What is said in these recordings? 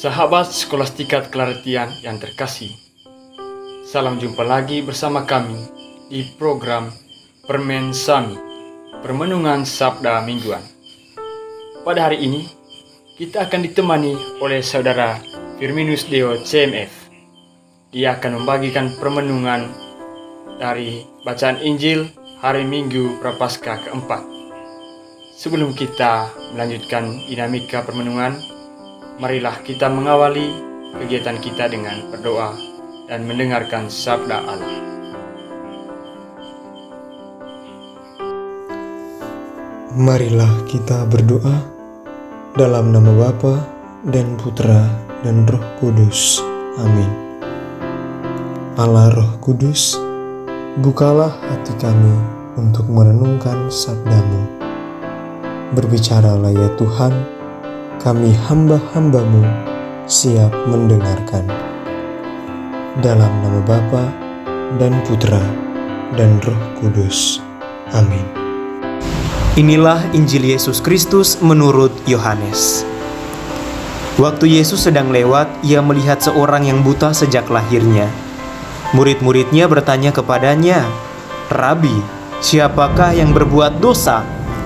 Sahabat Skolastikat Claretian yang terkasih, salam jumpa lagi bersama kami di program Permen Sami, Permenungan Sabda Mingguan. Pada hari ini, kita akan ditemani oleh Saudara Firminus Deo CMF. Dia akan membagikan permenungan dari bacaan Injil hari Minggu Prapaskah keempat. Sebelum kita melanjutkan dinamika permenungan, marilah kita mengawali kegiatan kita dengan berdoa dan mendengarkan sabda Allah. Marilah kita berdoa dalam nama Bapa dan Putra dan Roh Kudus. Amin. Allah Roh Kudus, bukalah hati kami untuk merenungkan sabda-Mu. Berbicaralah ya Tuhan, kami hamba-hamba-Mu siap mendengarkan. Dalam nama Bapa dan Putra dan Roh Kudus. Amin. Inilah Injil Yesus Kristus menurut Yohanes. Waktu Yesus sedang lewat, ia melihat seorang yang buta sejak lahirnya. Murid-muridnya bertanya kepadanya, "Rabi, siapakah yang berbuat dosa?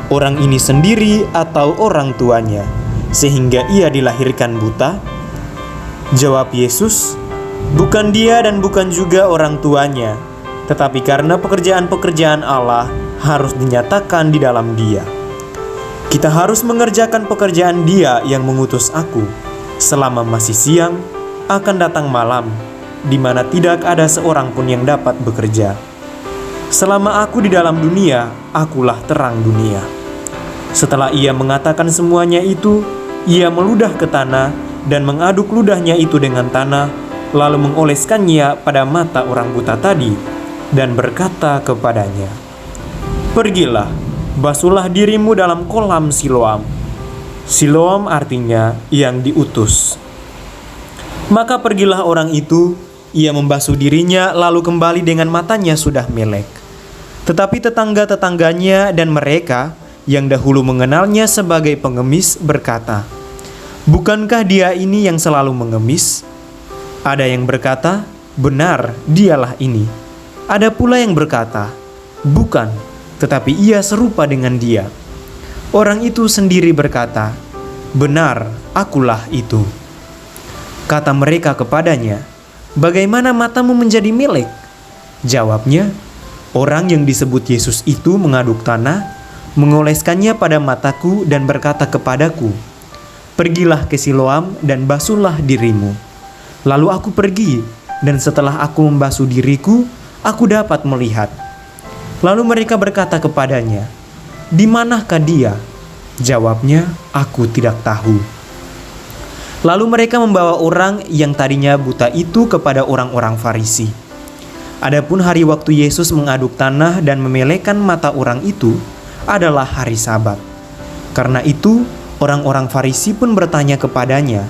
Orang ini sendiri atau orang tuanya, sehingga ia dilahirkan buta?" Jawab Yesus, "Bukan dia dan bukan juga orang tuanya, tetapi karena pekerjaan-pekerjaan Allah harus dinyatakan di dalam dia. Kita harus mengerjakan pekerjaan Dia yang mengutus aku. Selama masih siang, akan datang malam, di mana tidak ada seorang pun yang dapat bekerja. Selama aku di dalam dunia, akulah terang dunia." Setelah ia mengatakan semuanya itu, ia meludah ke tanah dan mengaduk ludahnya itu dengan tanah, lalu mengoleskannya pada mata orang buta tadi, dan berkata kepadanya, "Pergilah, basuhlah dirimu dalam kolam Siloam." Siloam artinya yang diutus. Maka pergilah orang itu, ia membasuh dirinya, lalu kembali dengan matanya sudah melek. Tetapi tetangga-tetangganya dan mereka yang dahulu mengenalnya sebagai pengemis berkata, "Bukankah dia ini yang selalu mengemis?" Ada yang berkata, "Benar, dialah ini." Ada pula yang berkata, "Bukan, tetapi ia serupa dengan dia." Orang itu sendiri berkata, "Benar, akulah itu." Kata mereka kepadanya, "Bagaimana matamu menjadi melek?" Jawabnya, "Orang yang disebut Yesus itu mengaduk tanah, mengoleskannya pada mataku dan berkata kepadaku, 'Pergilah ke Siloam dan basuhlah dirimu.' Lalu aku pergi, dan setelah aku membasuh diriku, aku dapat melihat." Lalu mereka berkata kepadanya, "Di manakah dia?" Jawabnya, "Aku tidak tahu." Lalu mereka membawa orang yang tadinya buta itu kepada orang-orang Farisi. Adapun hari waktu Yesus mengaduk tanah dan memelekkan mata orang itu adalah hari Sabat. Karena itu, orang-orang Farisi pun bertanya kepadanya,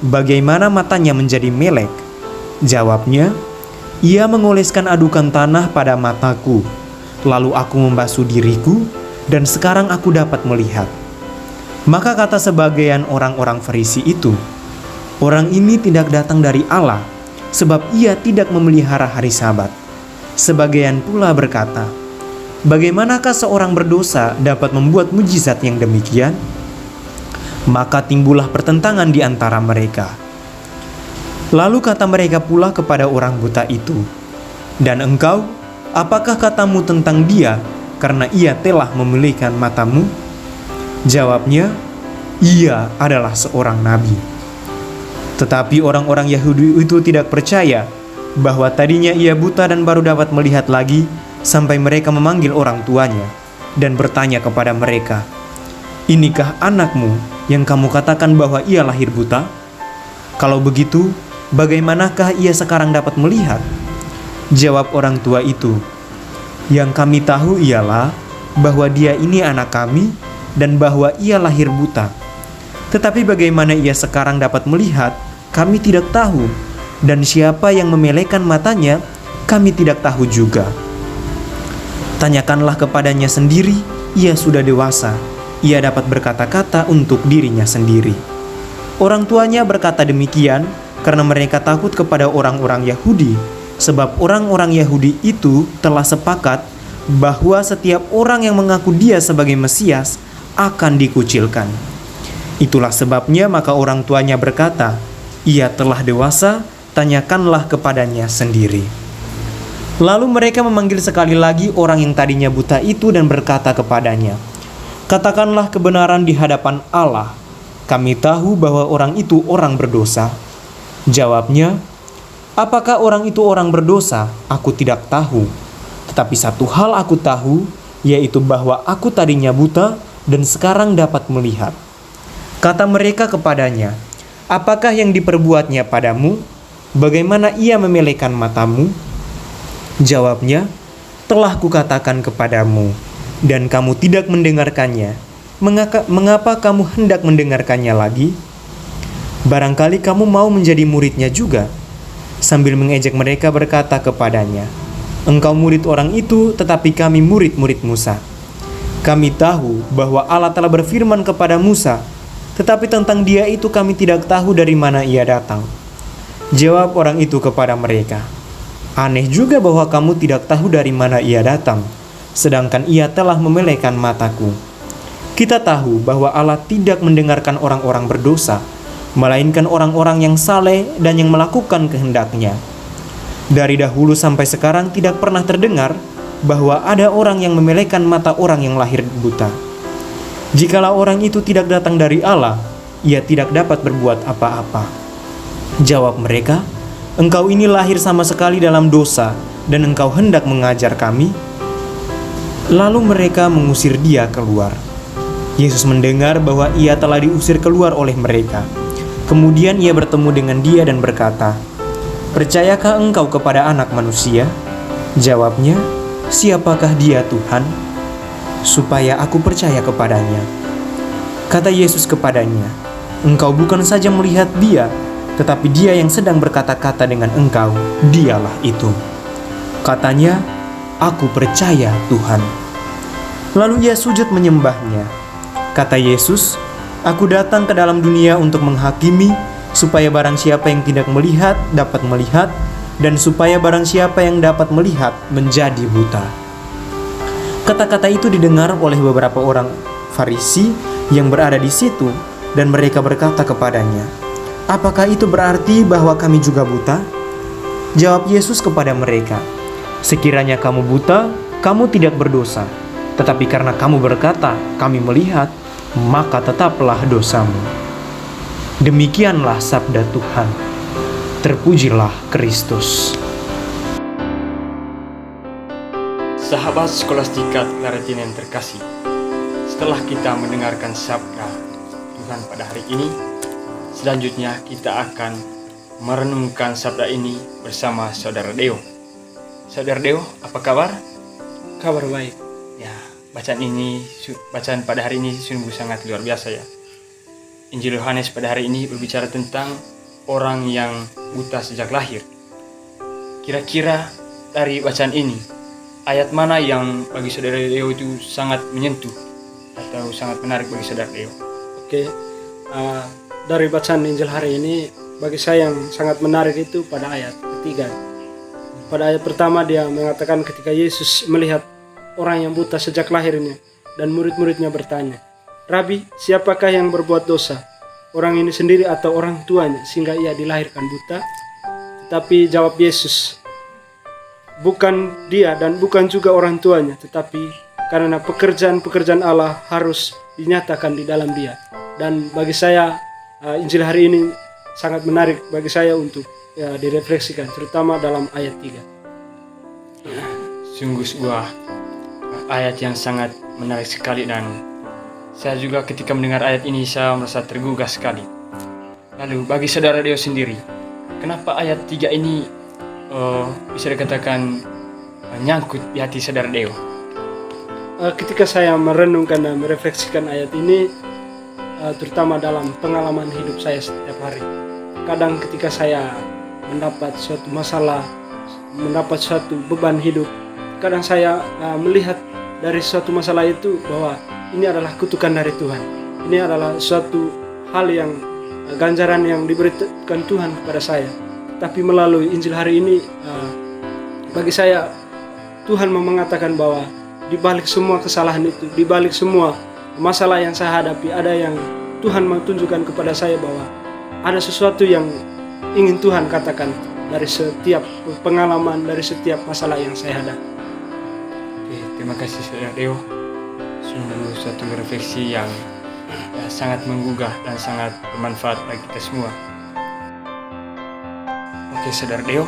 "Bagaimana matanya menjadi melek?" Jawabnya, "Ia mengoleskan adukan tanah pada mataku. Lalu aku membasuh diriku, dan sekarang aku dapat melihat." Maka kata sebagian orang-orang Farisi itu, "Orang ini tidak datang dari Allah, sebab ia tidak memelihara hari Sabat." Sebagian pula berkata, "Bagaimanakah seorang berdosa dapat membuat mujizat yang demikian?" Maka timbullah pertentangan di antara mereka. Lalu kata mereka pula kepada orang buta itu, "Dan engkau, apakah katamu tentang dia karena ia telah memulihkan matamu?" Jawabnya, "Ia adalah seorang nabi." Tetapi orang-orang Yahudi itu tidak percaya bahwa tadinya ia buta dan baru dapat melihat lagi, sampai mereka memanggil orang tuanya dan bertanya kepada mereka, "Inikah anakmu yang kamu katakan bahwa ia lahir buta? Kalau begitu, bagaimanakah ia sekarang dapat melihat?" Jawab orang tua itu, "Yang kami tahu ialah bahwa dia ini anak kami dan bahwa ia lahir buta. Tetapi bagaimana ia sekarang dapat melihat, kami tidak tahu, dan siapa yang memelekkan matanya, kami tidak tahu juga. Tanyakanlah kepadanya sendiri, ia sudah dewasa, ia dapat berkata-kata untuk dirinya sendiri." Orang tuanya berkata demikian karena mereka takut kepada orang-orang Yahudi, sebab orang-orang Yahudi itu telah sepakat bahwa setiap orang yang mengaku dia sebagai Mesias akan dikucilkan. Itulah sebabnya maka orang tuanya berkata, "Ia telah dewasa, tanyakanlah kepadanya sendiri." Lalu mereka memanggil sekali lagi orang yang tadinya buta itu dan berkata kepadanya, "Katakanlah kebenaran di hadapan Allah. Kami tahu bahwa orang itu orang berdosa." Jawabnya, "Apakah orang itu orang berdosa? Aku tidak tahu. Tetapi satu hal aku tahu, yaitu bahwa aku tadinya buta dan sekarang dapat melihat." Kata mereka kepadanya, "Apakah yang diperbuatnya padamu? Bagaimana ia memelekan matamu?" Jawabnya, "Telah kukatakan kepadamu, dan kamu tidak mendengarkannya. Mengapa kamu hendak mendengarkannya lagi? Barangkali kamu mau menjadi muridnya juga." Sambil mengejek mereka berkata kepadanya, "Engkau murid orang itu, tetapi kami murid-murid Musa. Kami tahu bahwa Allah telah berfirman kepada Musa, tetapi tentang dia itu kami tidak tahu dari mana ia datang." Jawab orang itu kepada mereka, "Aneh juga bahwa kamu tidak tahu dari mana ia datang, sedangkan ia telah memelekan mataku. Kita tahu bahwa Allah tidak mendengarkan orang-orang berdosa, melainkan orang-orang yang saleh dan yang melakukan kehendak-Nya. Dari dahulu sampai sekarang tidak pernah terdengar bahwa ada orang yang memelekan mata orang yang lahir buta. Jikalau orang itu tidak datang dari Allah, ia tidak dapat berbuat apa-apa." Jawab mereka, "Engkau ini lahir sama sekali dalam dosa, dan engkau hendak mengajar kami?" Lalu mereka mengusir dia keluar. Yesus mendengar bahwa ia telah diusir keluar oleh mereka. Kemudian ia bertemu dengan dia dan berkata, "Percayakah engkau kepada Anak Manusia?" Jawabnya, "Siapakah dia, Tuhan? Supaya aku percaya kepadanya." Kata Yesus kepadanya, "Engkau bukan saja melihat dia, tetapi dia yang sedang berkata-kata dengan engkau, dialah itu." Katanya, "Aku percaya, Tuhan." Lalu ia sujud menyembahnya. Kata Yesus, "Aku datang ke dalam dunia untuk menghakimi, supaya barang siapa yang tidak melihat dapat melihat, dan supaya barang siapa yang dapat melihat menjadi buta." Kata-kata itu didengar oleh beberapa orang Farisi yang berada di situ, dan mereka berkata kepadanya, "Apakah itu berarti bahwa kami juga buta?" Jawab Yesus kepada mereka, "Sekiranya kamu buta, kamu tidak berdosa. Tetapi karena kamu berkata, 'Kami melihat,' maka tetaplah dosamu." Demikianlah sabda Tuhan. Terpujilah Kristus. Sahabat Skolastika Claretian yang terkasih, setelah kita mendengarkan sabda Tuhan pada hari ini, selanjutnya kita akan merenungkan sabda ini bersama Saudara Deo. Saudara Deo, apa kabar? Kabar baik. Ya, bacaan pada hari ini sungguh sangat luar biasa ya. Injil Yohanes pada hari ini berbicara tentang orang yang buta sejak lahir. Kira-kira dari bacaan ini, ayat mana yang bagi Saudara Deo itu sangat menyentuh atau sangat menarik bagi Saudara Deo? Oke, dari bacaan Injil hari ini, bagi saya yang sangat menarik itu pada ayat ketiga. Pada ayat pertama dia mengatakan ketika Yesus melihat orang yang buta sejak lahirnya, dan murid-muridnya bertanya, "Rabi, siapakah yang berbuat dosa? Orang ini sendiri atau orang tuanya sehingga ia dilahirkan buta?" Tetapi jawab Yesus, "Bukan dia dan bukan juga orang tuanya, tetapi karena pekerjaan-pekerjaan Allah harus dinyatakan di dalam dia." Dan bagi saya Injil hari ini sangat menarik bagi saya untuk direfleksikan, terutama dalam ayat 3. Sungguh sebuah ayat yang sangat menarik sekali, dan saya juga ketika mendengar ayat ini saya merasa tergugah sekali. Lalu bagi Saudara Deo sendiri, kenapa ayat 3 ini bisa dikatakan nyangkut di hati Saudara Deo? Ketika saya merenungkan dan merefleksikan ayat ini, terutama dalam pengalaman hidup saya setiap hari, kadang ketika saya mendapat suatu masalah, mendapat suatu beban hidup, kadang saya melihat dari suatu masalah itu bahwa ini adalah kutukan dari Tuhan. Ini adalah suatu hal yang ganjaran yang diberikan Tuhan kepada saya. Tapi melalui Injil hari ini, bagi saya Tuhan mau mengatakan bahwa di balik semua kesalahan itu, di balik semua masalah yang saya hadapi, ada yang Tuhan mau tunjukkan kepada saya bahwa ada sesuatu yang ingin Tuhan katakan dari setiap pengalaman, dari setiap masalah yang saya hadapi. Oke, terima kasih Saudara Deo. Sungguh suatu refleksi yang sangat menggugah dan sangat bermanfaat bagi kita semua. Oke Saudara Deo,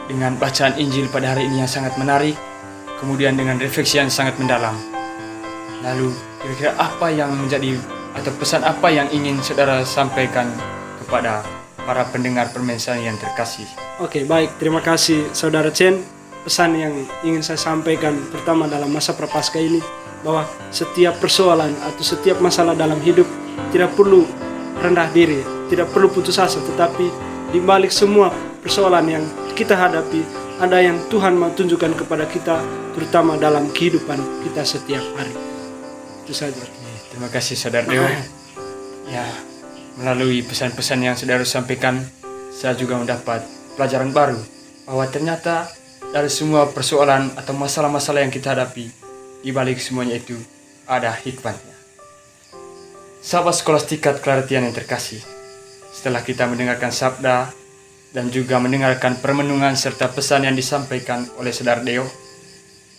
dengan bacaan Injil pada hari ini yang sangat menarik, kemudian dengan refleksi yang sangat mendalam, lalu kira-kira apa yang menjadi atau pesan apa yang ingin saudara sampaikan kepada para pendengar Permen Sami yang terkasih? Oke, baik, terima kasih Saudara Chen. Pesan yang ingin saya sampaikan pertama dalam masa Prapaskah ini, bahwa setiap persoalan atau setiap masalah dalam hidup tidak perlu rendah diri, tidak perlu putus asa, tetapi di balik semua persoalan yang kita hadapi, ada yang Tuhan mau tunjukkan kepada kita, terutama dalam kehidupan kita setiap hari. Itu saja. Terima kasih Saudara Deo. Ya, melalui pesan-pesan yang saudara sampaikan, saya juga mendapat pelajaran baru bahwa ternyata dari semua persoalan atau masalah-masalah yang kita hadapi, di balik semuanya itu ada hikmahnya. Sahabat Skolastikat Claretian yang terkasih, setelah kita mendengarkan sabda dan juga mendengarkan permenungan serta pesan yang disampaikan oleh Saudara Deo,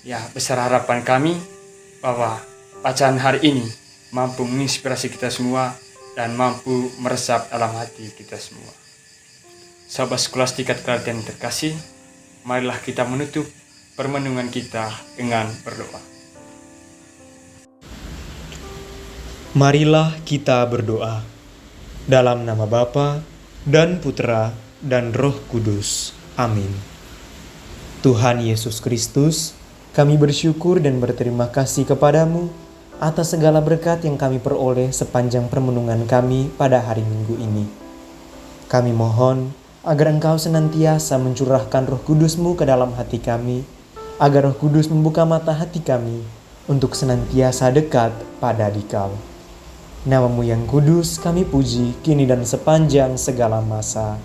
ya besar harapan kami bahwa bacaan hari ini mampu menginspirasi kita semua dan mampu meresap dalam hati kita semua. Sahabat Skolastikat Claretian yang terkasih, marilah kita menutup permenungan kita dengan berdoa. Marilah kita berdoa. Dalam nama Bapa dan Putra dan Roh Kudus. Amin. Tuhan Yesus Kristus, kami bersyukur dan berterima kasih kepadamu atas segala berkat yang kami peroleh sepanjang permenungan kami pada hari Minggu ini. Kami mohon agar Engkau senantiasa mencurahkan Roh Kudus-Mu ke dalam hati kami, agar Roh Kudus membuka mata hati kami untuk senantiasa dekat pada Dikau. Namamu yang kudus kami puji kini dan sepanjang segala masa.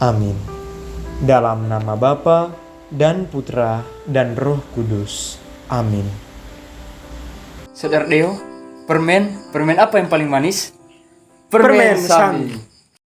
Amin. Dalam nama Bapa dan Putra dan Roh Kudus. Amin. Saudara Deo, permen apa yang paling manis? Permen Sami.